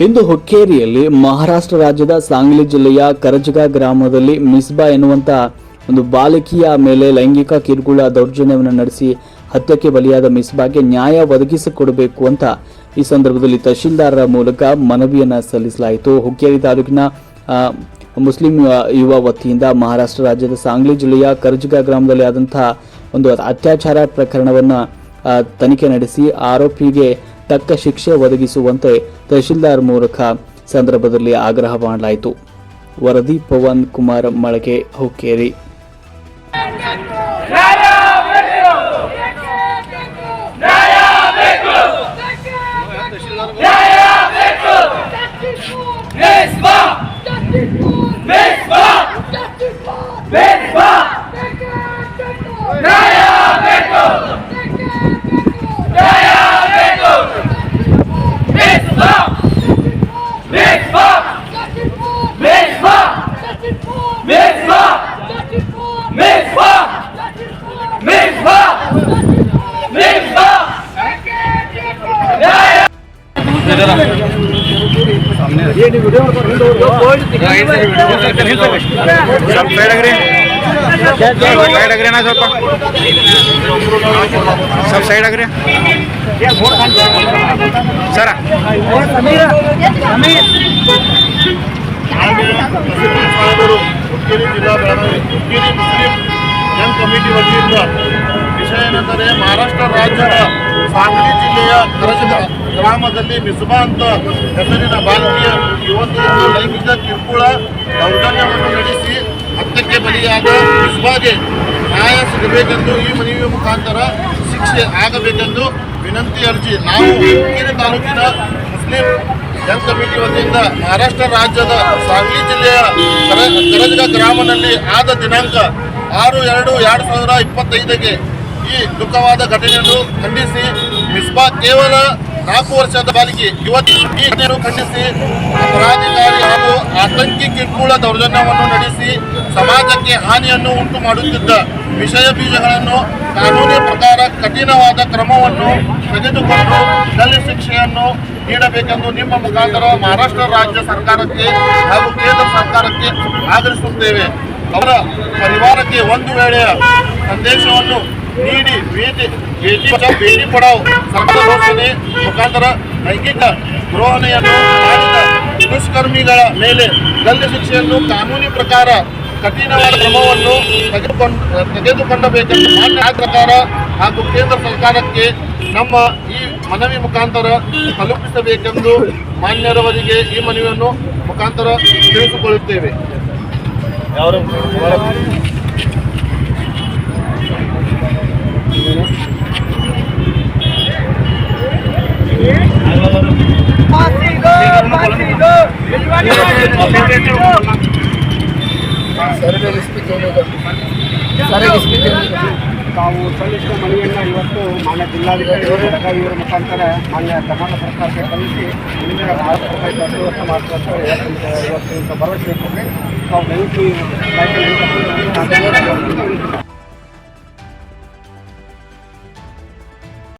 ಇಂದು ಹುಕ್ಕೇರಿಯಲ್ಲಿ ಮಹಾರಾಷ್ಟ್ರ ರಾಜ್ಯದ ಸಾಂಗ್ಲಿ ಜಿಲ್ಲೆಯ ಕರಜಗ ಗ್ರಾಮದಲ್ಲಿ ಮಿಸ್ಬಾ ಎನ್ನುವಂತ ಒಂದು ಬಾಲಕಿಯ ಮೇಲೆ ಲೈಂಗಿಕ ಕಿರುಕುಳ ದೌರ್ಜನ್ಯವನ್ನು ನಡೆಸಿ ಹತ್ಯೆಗೆ ಬಲಿಯಾದ ಮಿಸ್ಬಾಗೆ ನ್ಯಾಯ ಒದಗಿಸಿಕೊಡಬೇಕು ಅಂತ ಈ ಸಂದರ್ಭದಲ್ಲಿ ತಹಶೀಲ್ದಾರರ ಮೂಲಕ ಮನವಿಯನ್ನ ಸಲ್ಲಿಸಲಾಯಿತು. ಹುಕ್ಕೇರಿ ತಾಲೂಕಿನ ಮುಸ್ಲಿಂ ಯುವ ವತಿಯಿಂದ ಮಹಾರಾಷ್ಟ್ರ ರಾಜ್ಯದ ಸಾಂಗ್ಲಿ ಜಿಲ್ಲೆಯ ಕರಜಗ ಗ್ರಾಮದಲ್ಲಿ ಆದಂತಹ ಒಂದು ಅತ್ಯಾಚಾರ ಪ್ರಕರಣವನ್ನು ತನಿಖೆ ನಡೆಸಿ ಆರೋಪಿಗೆ ತಕ್ಕ ಶಿಕ್ಷೆ ಒದಗಿಸುವಂತೆ ತಹಶೀಲ್ದಾರ್ ಮೂಲಕ ಸಂದರ್ಭದಲ್ಲಿ ಆಗ್ರಹ ಮಾಡಲಾಯಿತು. ವರದಿ ಪವನ್ ಕುಮಾರ್ ಮಳಗೆ, ಹುಕ್ಕೇರಿ. सब साइड अग्रे सर ಜಿಲ್ಲಾ ಹುಕ್ಕೇರಿ ಮುಸ್ಲಿಂ ಯಂಗ್ ಕಮಿಟಿ ವತಿಯಿಂದ ವಿಷಯ ಏನೆಂದರೆ ಮಹಾರಾಷ್ಟ್ರ ರಾಜ್ಯದ ಸಾಂಗ್ಲಿ ಜಿಲ್ಲೆಯ ಕರಜಗ ಗ್ರಾಮದಲ್ಲಿ ಮಿಸ್ಬಾ ಅಂತ ಹೆಸರಿನ ಬಾಲಕಿಯ ಯುವತಿಯನ್ನು ಲೈಂಗಿಕ ಕಿರುಕುಳ ದೌರ್ಜನ್ಯವನ್ನು ನಡೆಸಿ ಹತ್ಯೆಗೆ ಬಲಿಯಾದ ಮಿಸ್ಬಾಗೆ ನ್ಯಾಯ ಸಿಗಬೇಕೆಂದು ಈ ಮನವಿಯ ಮುಖಾಂತರ ಶಿಕ್ಷೆ ಆಗಬೇಕೆಂದು ವಿನಂತಿ ಅರ್ಜಿ ನಾವು ಹುಕ್ಕೇರಿ ತಾಲೂಕಿನ ಮುಸ್ಲಿಂ ಯಂಗ್ ಕಮಿಟಿ ವತಿಯಿಂದ ಮಹಾರಾಷ್ಟ್ರ ರಾಜ್ಯದ ಸಾಂಗ್ಲಿ ಜಿಲ್ಲೆಯ ಕರಜಗ ಗ್ರಾಮದಲ್ಲಿ ಆದ ದಿನಾಂಕ 6/2/2025ಗೆ ಈ ದುಃಖವಾದ ಘಟನೆಯನ್ನು ಖಂಡಿಸಿ ಮಿಸ್ಬಾ ಕೇವಲ 4 ವರ್ಷದ ಬಾಲಿಕೆ ಯುವತಿ ಈ ಘಟನೆಯನ್ನು ಖಂಡಿಸಿ ಅಪರಾಧಿಕಾರಿ ಹಾಗೂ ಆತಂಕಿ ಕಿರುಕುಳ ದೌರ್ಜನ್ಯವನ್ನು ನಡೆಸಿ ಸಮಾಜಕ್ಕೆ ಹಾನಿಯನ್ನು ಉಂಟು ಮಾಡುತ್ತಿದ್ದ ವಿಷಯ ಬೀಜಗಳನ್ನು ಕಾನೂನಿನ ಪ್ರಕಾರ ಕಠಿಣವಾದ ಕ್ರಮವನ್ನು ತೆಗೆದುಕೊಂಡು ಗಲ್ಲು ಶಿಕ್ಷೆಯನ್ನು ನೀಡಬೇಕೆಂದು ನಿಮ್ಮ ಮುಖಾಂತರ ಮಹಾರಾಷ್ಟ್ರ ರಾಜ್ಯ ಸರ್ಕಾರಕ್ಕೆ ಹಾಗೂ ಕೇಂದ್ರ ಸರ್ಕಾರಕ್ಕೆ ಆಗ್ರಹಿಸುತ್ತೇವೆ. ಅವರ ಪರಿವಾರಕ್ಕೆ ಒಂದು ವೇಳೆಯ ಸಂದೇಶವನ್ನು ನೀಡಿ ಬೇಟಿ ಪಡಾವ್ ಸರ್ಕಾರ ಘೋಷಣೆ ಮುಖಾಂತರ ಲೈಂಗಿಕ ದ್ರೋಹಣೆಯನ್ನು ಮಾಡಿದ ದುಷ್ಕರ್ಮಿಗಳ ಮೇಲೆ ಗಲ್ಲು ಶಿಕ್ಷೆಯನ್ನು ಕಾನೂನಿ ಪ್ರಕಾರ ಕಠಿಣವಾದ ಕ್ರಮವನ್ನು ತೆಗೆದುಕೊಳ್ಳಬೇಕೆಂದು ಮಾನ್ಯ ಪ್ರಕಾರ ಹಾಗೂ ಕೇಂದ್ರ ಸರ್ಕಾರಕ್ಕೆ ನಮ್ಮ ಈ ಮನವಿ ಮುಖಾಂತರ ತಲುಪಿಸಬೇಕೆಂದು ಮಾನ್ಯರವರಿಗೆ ಈ ಮನವಿಯನ್ನು ಮುಖಾಂತರ ತಿಳಿಸಿಕೊಳ್ಳುತ್ತೇವೆ. ತಾವು ಸಲ್ಲಿಸಿದ ಮನವಿಯನ್ನು ಇವತ್ತು ಮಾನ್ಯ ಜಿಲ್ಲಾಧಿಕಾರಿಗಳು ಇವರ ಮುಖಾಂತರ ಮಾನ್ಯ ಕರ್ನಾಟಕ ಸರ್ಕಾರಕ್ಕೆ ಸಲ್ಲಿಸಿ ಮುಂದಿನ 4 ರೂಪಾಯಿ 10 ವರ್ಷ ಮಾಡ್ತಾರೆ ಇವತ್ತು ಭರವಸೆ ಕೊಟ್ಟರೆ ತಾವು ದಯವಿಟ್ಟು